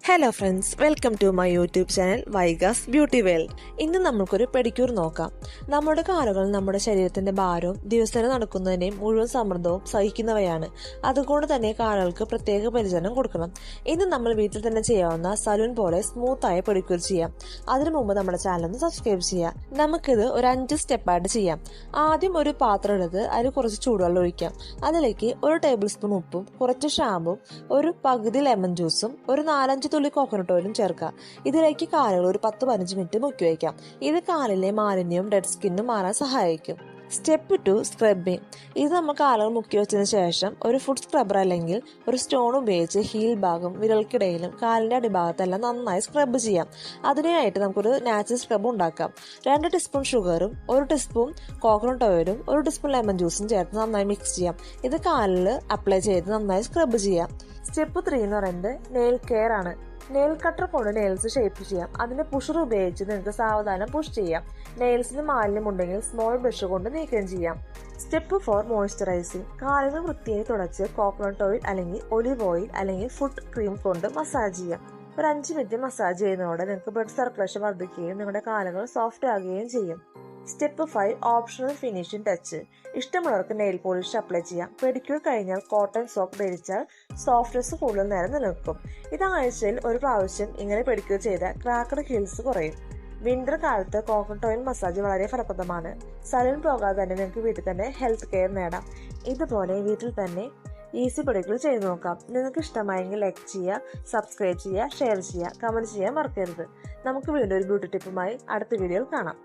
Hello friends, welcome to my YouTube channel Vaiga's beauty world. ഇന്ന് നമുക്കൊരു pedicure നോക്കാം. നമ്മുടെ കാലുകൾ നമ്മുടെ ശരീരത്തിന്റെ ഭാരവും ദിവസേന നടക്കുന്നതിനെയും മുഴുവൻ സമ്മർദ്ദവും സഹിക്കുന്നവയാണ്. അതുകൊണ്ട് തന്നെ കാലുകൾക്ക് പ്രത്യേക പരിചരണം കൊടുക്കണം. ഇന്ന് നമ്മൾ വീട്ടിൽ തന്നെ ചെയ്യാവുന്ന സലൂൺ പോലെ സ്മൂത്തായ പെഡിക്യൂർ ചെയ്യാം. അതിനു മുമ്പ് നമ്മുടെ ചാനൽ ഒന്ന് സബ്സ്ക്രൈബ് ചെയ്യാം. നമുക്കിത് ഒരു 5 സ്റ്റെപ്പായിട്ട് ചെയ്യാം. ആദ്യം ഒരു പാത്രം എടുത്ത് അതിൽ കുറച്ച് ചൂടുവെള്ളം ഒഴിക്കാം. അതിലേക്ക് 1 ടേബിൾ സ്പൂൺ ഉപ്പും കുറച്ച് ഷാമ്പും ഒരു പകുതി ലെമൺ ജ്യൂസും ഒരു 4-5 തുള്ളി കോക്കനട്ട് ഓയിലും ചേർക്കുക. ഇതിലേക്ക് കാലുകൾ ഒരു 10-15 മിനിറ്റ് മുക്കി വയ്ക്കാം. ഇത് കാലിലെ മാലിന്യവും ഡെഡ് സ്കിന്നും മാറാൻ സഹായിക്കും. Step 2, scrubbing. ഇത് നമ്മൾ കാലുകൾ മുക്കി വെച്ചതിന് ശേഷം ഒരു ഫുഡ് സ്ക്രബ്ബർ അല്ലെങ്കിൽ ഒരു സ്റ്റോൺ ഉപയോഗിച്ച് ഹീൽ ഭാഗം, വിരൽക്കിടയിലും കാലിന്റെ അടിഭാഗത്തെല്ലാം നന്നായി സ്ക്രബ് ചെയ്യാം. അതിനായിട്ട് നമുക്കൊരു നാച്ചുറൽ സ്ക്രബ് ഉണ്ടാക്കാം. 2 ടീസ്പൂൺ ഷുഗറും 1 ടീസ്പൂൺ കോക്കനട്ട് ഓയിലും 1 ടീസ്പൂൺ ലെമൺ ജ്യൂസും ചേർത്ത് നന്നായി മിക്സ് ചെയ്യാം. ഇത് കാലിൽ അപ്ലൈ ചെയ്ത് നന്നായി സ്ക്രബ് ചെയ്യാം. സ്റ്റെപ്പ് 3 എന്ന് പറയുന്നത് നെയിൽ കെയർ ആണ്. നെയിൽ കട്ടർ കൊണ്ട് നെയിൽസ് ഷേപ്പ് ചെയ്യാം. അതിന്റെ പുഷർ ഉപയോഗിച്ച് നിങ്ങൾക്ക് സാവധാനം പുഷ് ചെയ്യാം. നെയിൽസിന് മാലിന്യം ഉണ്ടെങ്കിൽ സ്മോൾ ബ്രഷ് കൊണ്ട് നീക്കം ചെയ്യാം. Step 4, moisturising. കാലുകൾ വൃത്തിയായി തുടച്ച് കോക്കനട്ട് ഓയിൽ അല്ലെങ്കിൽ ഒലിവ് ഓയിൽ അല്ലെങ്കിൽ ഫുഡ് ക്രീം കൊണ്ട് മസാജ് ചെയ്യാം. ഒരു 5 മിനിറ്റ് മസാജ് ചെയ്യുന്നതോടെ നിങ്ങൾക്ക് ബ്ലഡ് സർക്കുലേഷൻ വർദ്ധിക്കുകയും നിങ്ങളുടെ കാലുകൾ സോഫ്റ്റ് ആകുകയും ചെയ്യും. Step 5, optional finishing touch. ഇഷ്ടമുള്ളവർക്ക് നെയിൽ പോളിഷ് അപ്ലൈ ചെയ്യാം. പെഡിക്യൂർ കഴിഞ്ഞാൽ കോട്ടൺ സോക്ക് ധരിച്ചാൽ സോഫ്റ്റ്നെസ് കൂടുതൽ നേരം നിലനിൽക്കും. ഇത് ആഴ്ചയിൽ ഒരു പ്രാവശ്യം ഇങ്ങനെ പെഡിക്യൂർ ചെയ്താൽ ക്രാക്കഡ് ഹീൽസ് കുറയും. വിന്റർ കാലത്ത് കോക്കനട്ട് ഓയിൽ മസാജ് വളരെ ഫലപ്രദമാണ്. സലൂൺ പോകാതെ തന്നെ നിങ്ങൾക്ക് വീട്ടിൽ തന്നെ ഹെൽത്ത് കെയർ നേടാം. ഇതുപോലെ വീട്ടിൽ തന്നെ ഈസി പെഡിക്യൂർ ചെയ്ത് നോക്കാം. നിങ്ങൾക്ക് ഇഷ്ടമായെങ്കിൽ ലൈക്ക് ചെയ്യുക, സബ്സ്ക്രൈബ് ചെയ്യുക, ഷെയർ ചെയ്യുക, കമന്റ് ചെയ്യാൻ മറക്കരുത്. നമുക്ക് വീണ്ടും ഒരു ബ്യൂട്ടി ടിപ്പുമായി അടുത്ത വീഡിയോയിൽ കാണാം.